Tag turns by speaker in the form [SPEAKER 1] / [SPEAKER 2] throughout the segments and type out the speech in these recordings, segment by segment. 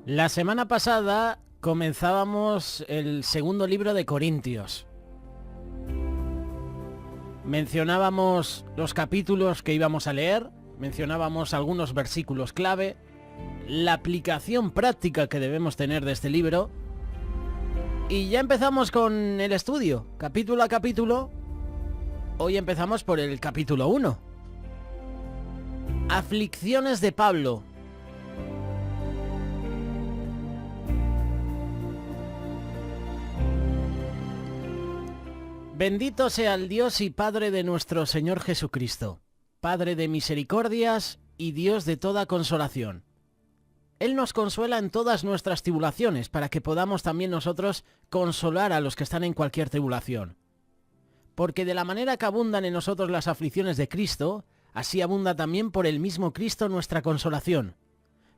[SPEAKER 1] La semana pasada comenzábamos el segundo libro de Corintios. Mencionábamos los capítulos que íbamos a leer, mencionábamos algunos versículos clave, la aplicación práctica que debemos tener de este libro, y ya empezamos con el estudio, capítulo a capítulo. Hoy empezamos por el capítulo 1. Aflicciones de Pablo. Bendito sea el Dios y Padre de nuestro Señor Jesucristo, Padre de misericordias y Dios de toda consolación. Él nos consuela en todas nuestras tribulaciones, para que podamos también nosotros consolar a los que están en cualquier tribulación. Porque de la manera que abundan en nosotros las aflicciones de Cristo, así abunda también por el mismo Cristo nuestra consolación.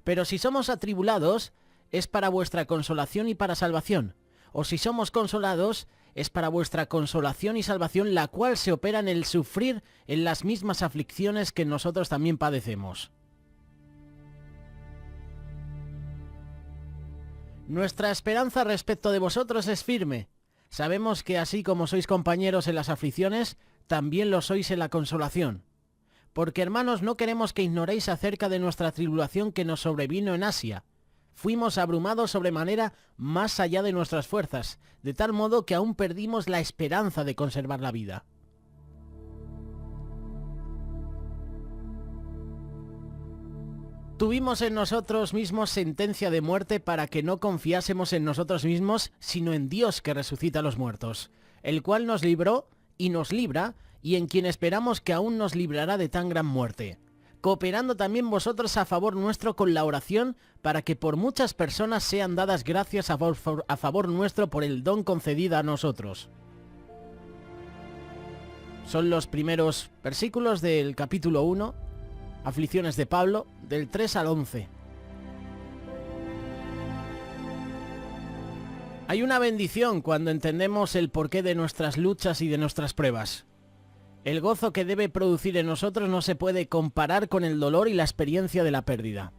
[SPEAKER 1] Pero si somos atribulados, es para vuestra consolación y para salvación. O si somos consolados, es para vuestra consolación y salvación, la cual se opera en el sufrir en las mismas aflicciones que nosotros también padecemos. Nuestra esperanza respecto de vosotros es firme. Sabemos que así como sois compañeros en las aflicciones, también lo sois en la consolación. Porque, hermanos, no queremos que ignoréis acerca de nuestra tribulación que nos sobrevino en Asia. Fuimos abrumados sobremanera más allá de nuestras fuerzas, de tal modo que aún perdimos la esperanza de conservar la vida. Tuvimos en nosotros mismos sentencia de muerte para que no confiásemos en nosotros mismos, sino en Dios que resucita a los muertos, el cual nos libró y nos libra, y en quien esperamos que aún nos librará de tan gran muerte, cooperando también vosotros a favor nuestro con la oración, para que por muchas personas sean dadas gracias a favor nuestro por el don concedido a nosotros. Son los primeros versículos del capítulo 1, Aflicciones de Pablo, del 3 al 11. Hay una bendición cuando entendemos el porqué de nuestras luchas y de nuestras pruebas. El gozo que debe producir en nosotros no se puede comparar con el dolor y la experiencia de la pérdida.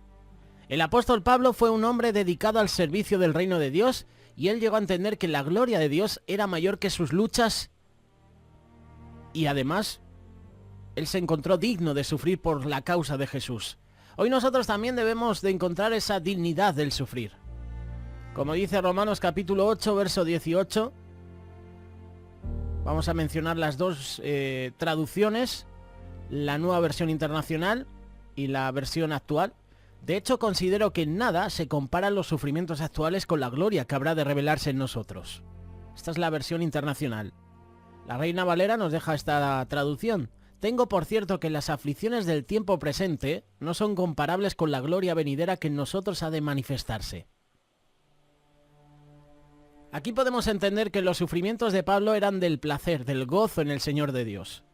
[SPEAKER 1] El apóstol Pablo fue un hombre dedicado al servicio del reino de Dios, y él llegó a entender que la gloria de Dios era mayor que sus luchas, y además él se encontró digno de sufrir por la causa de Jesús. Hoy nosotros también debemos de encontrar esa dignidad del sufrir. Como dice Romanos capítulo 8, verso 18, vamos a mencionar las dos traducciones, la Nueva Versión Internacional y la versión actual. De hecho, considero que en nada se comparan los sufrimientos actuales con la gloria que habrá de revelarse en nosotros. Esta es la versión internacional. La Reina Valera nos deja esta traducción. Tengo por cierto que las aflicciones del tiempo presente no son comparables con la gloria venidera que en nosotros ha de manifestarse. Aquí podemos entender que los sufrimientos de Pablo eran del placer, del gozo en el Señor de Dios.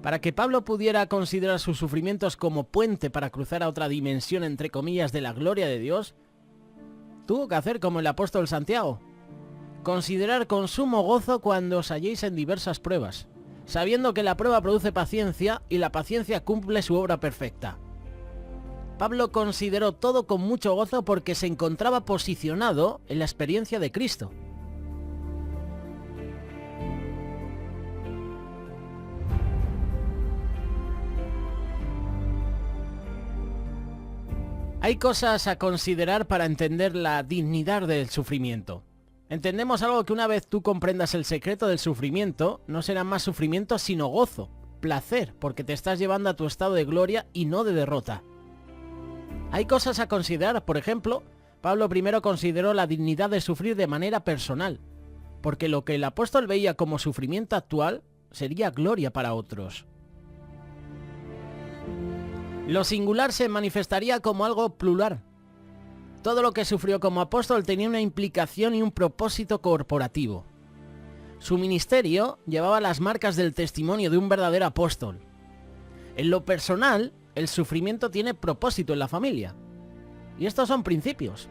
[SPEAKER 1] Para que Pablo pudiera considerar sus sufrimientos como puente para cruzar a otra dimensión, entre comillas, de la gloria de Dios, tuvo que hacer como el apóstol Santiago: considerar con sumo gozo cuando os halléis en diversas pruebas, sabiendo que la prueba produce paciencia y la paciencia cumple su obra perfecta. Pablo consideró todo con mucho gozo porque se encontraba posicionado en la experiencia de Cristo. Hay cosas a considerar para entender la dignidad del sufrimiento. Entendemos algo: que una vez tú comprendas el secreto del sufrimiento, no será más sufrimiento sino gozo, placer, porque te estás llevando a tu estado de gloria y no de derrota. Hay cosas a considerar. Por ejemplo, Pablo primero consideró la dignidad de sufrir de manera personal, porque lo que el apóstol veía como sufrimiento actual sería gloria para otros. Lo singular se manifestaría como algo plural. Todo lo que sufrió como apóstol tenía una implicación y un propósito corporativo. Su ministerio llevaba las marcas del testimonio de un verdadero apóstol. En lo personal, el sufrimiento tiene propósito en la familia. Y estos son principios.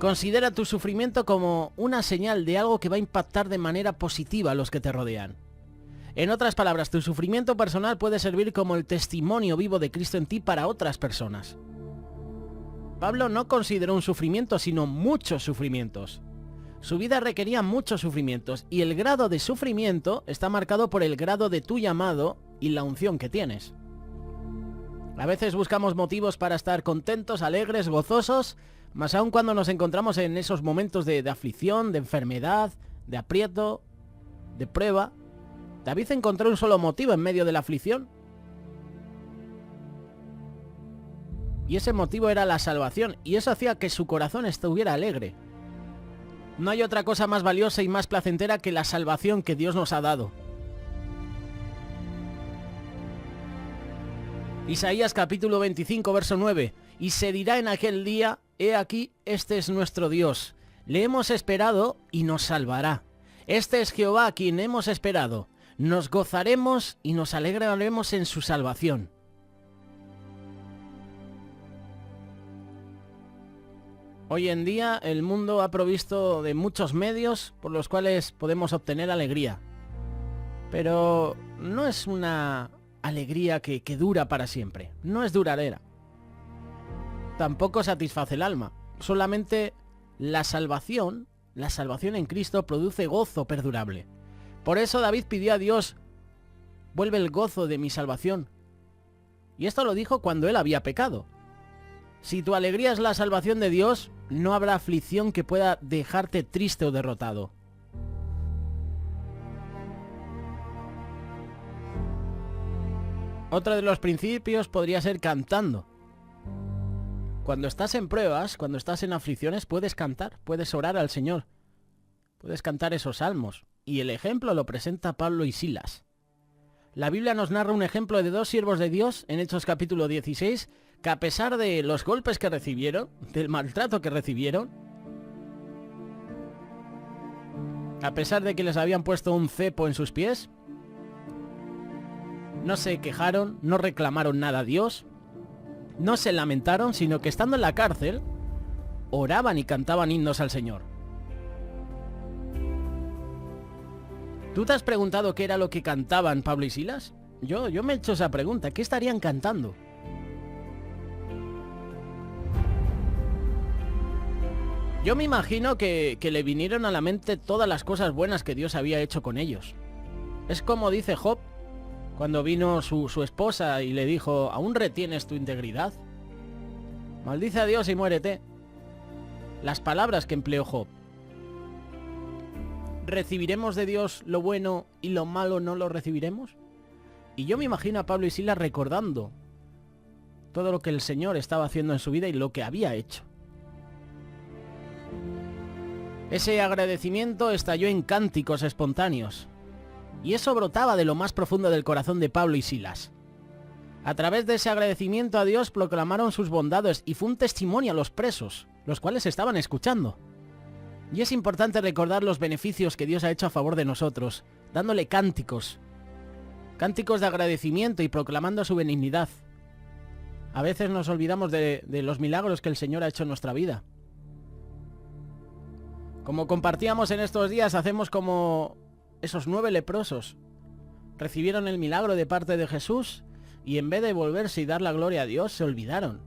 [SPEAKER 1] Considera tu sufrimiento como una señal de algo que va a impactar de manera positiva a los que te rodean. En otras palabras, tu sufrimiento personal puede servir como el testimonio vivo de Cristo en ti para otras personas. Pablo no consideró un sufrimiento, sino muchos sufrimientos. Su vida requería muchos sufrimientos y el grado de sufrimiento está marcado por el grado de tu llamado y la unción que tienes. A veces buscamos motivos para estar contentos, alegres, gozosos, más aún cuando nos encontramos en esos momentos de aflicción, de enfermedad, de aprieto, de prueba. David encontró un solo motivo en medio de la aflicción. Y ese motivo era la salvación, y eso hacía que su corazón estuviera alegre. No hay otra cosa más valiosa y más placentera que la salvación que Dios nos ha dado. Isaías capítulo 25, verso 9. Y se dirá en aquel día, he aquí, este es nuestro Dios. Le hemos esperado y nos salvará. Este es Jehová a quien hemos esperado. Nos gozaremos y nos alegraremos en su salvación. Hoy en día el mundo ha provisto de muchos medios por los cuales podemos obtener alegría. Pero no es una alegría que dura para siempre. No es duradera. Tampoco satisface el alma. Solamente la salvación en Cristo produce gozo perdurable. Por eso David pidió a Dios, vuelve el gozo de mi salvación. Y esto lo dijo cuando él había pecado. Si tu alegría es la salvación de Dios, no habrá aflicción que pueda dejarte triste o derrotado. Otro de los principios podría ser cantando. Cuando estás en pruebas, cuando estás en aflicciones, puedes cantar, puedes orar al Señor. Puedes cantar esos salmos. Y el ejemplo lo presenta Pablo y Silas. La Biblia nos narra un ejemplo de dos siervos de Dios en Hechos capítulo 16, que a pesar de los golpes que recibieron, del maltrato que recibieron, a pesar de que les habían puesto un cepo en sus pies, no se quejaron, no reclamaron nada a Dios, no se lamentaron, sino que estando en la cárcel, oraban y cantaban himnos al Señor. ¿Tú te has preguntado qué era lo que cantaban Pablo y Silas? Yo me he hecho esa pregunta. ¿Qué estarían cantando? Yo me imagino que le vinieron a la mente todas las cosas buenas que Dios había hecho con ellos. Es como dice Job, cuando vino su esposa y le dijo, ¿aún retienes tu integridad? Maldice a Dios y muérete. Las palabras que empleó Job. ¿Recibiremos de Dios lo bueno y lo malo no lo recibiremos? Y yo me imagino a Pablo y Silas recordando todo lo que el Señor estaba haciendo en su vida y lo que había hecho. Ese agradecimiento estalló en cánticos espontáneos. Y eso brotaba de lo más profundo del corazón de Pablo y Silas. A través de ese agradecimiento a Dios proclamaron sus bondades y fue un testimonio a los presos, los cuales estaban escuchando. Y es importante recordar los beneficios que Dios ha hecho a favor de nosotros, dándole cánticos. Cánticos de agradecimiento y proclamando su benignidad. A veces nos olvidamos de los milagros que el Señor ha hecho en nuestra vida. Como compartíamos en estos días, hacemos como esos 9 leprosos. Recibieron el milagro de parte de Jesús y en vez de volverse y dar la gloria a Dios, se olvidaron.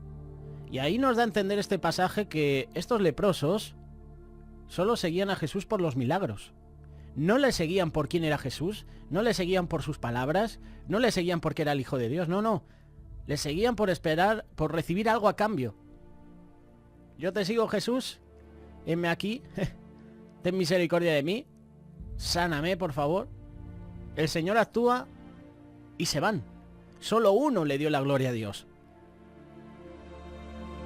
[SPEAKER 1] Y ahí nos da a entender este pasaje que estos leprosos solo seguían a Jesús por los milagros. No le seguían por quién era Jesús, no le seguían por sus palabras, no le seguían porque era el Hijo de Dios, no. Le seguían por esperar, por recibir algo a cambio. Yo te sigo, Jesús, heme aquí, ten misericordia de mí, sáname, por favor. El Señor actúa y se van. Solo uno le dio la gloria a Dios.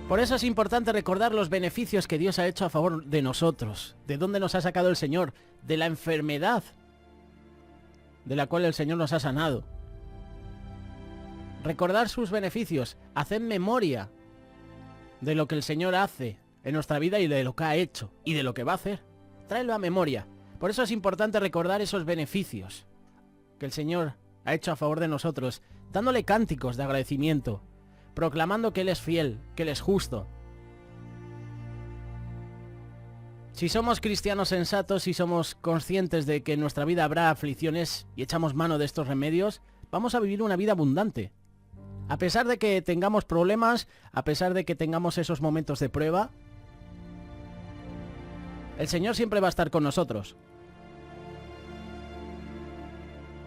[SPEAKER 1] Por eso es importante recordar los beneficios que Dios ha hecho a favor de nosotros, de dónde nos ha sacado el Señor, de la enfermedad de la cual el Señor nos ha sanado. Recordar sus beneficios, hacer memoria de lo que el Señor hace en nuestra vida y de lo que ha hecho y de lo que va a hacer. Tráelo a memoria. Por eso es importante recordar esos beneficios que el Señor ha hecho a favor de nosotros, dándole cánticos de agradecimiento, proclamando que Él es fiel, que Él es justo. Si somos cristianos sensatos y somos conscientes de que en nuestra vida habrá aflicciones y echamos mano de estos remedios, vamos a vivir una vida abundante. A pesar de que tengamos problemas, a pesar de que tengamos esos momentos de prueba, el Señor siempre va a estar con nosotros.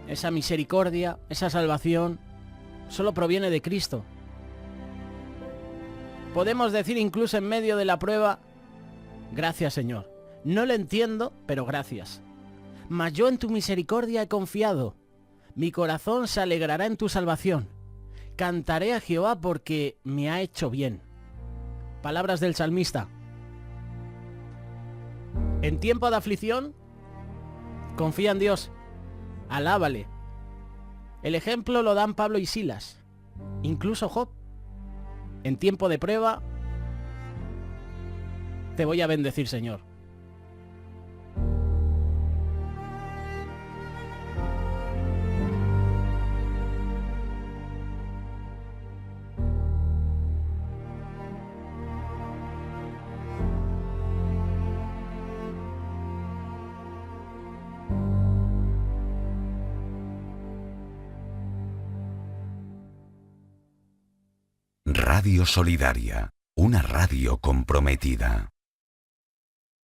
[SPEAKER 1] Esa misericordia, esa salvación, solo proviene de Cristo. Podemos decir incluso en medio de la prueba, gracias Señor. No lo entiendo, pero gracias. Mas yo en tu misericordia he confiado. Mi corazón se alegrará en tu salvación. Cantaré a Jehová porque me ha hecho bien. Palabras del salmista. En tiempo de aflicción, confía en Dios. Alábale. El ejemplo lo dan Pablo y Silas. Incluso Job. En tiempo de prueba, te voy a bendecir, Señor.
[SPEAKER 2] Radio Solidaria, una radio comprometida.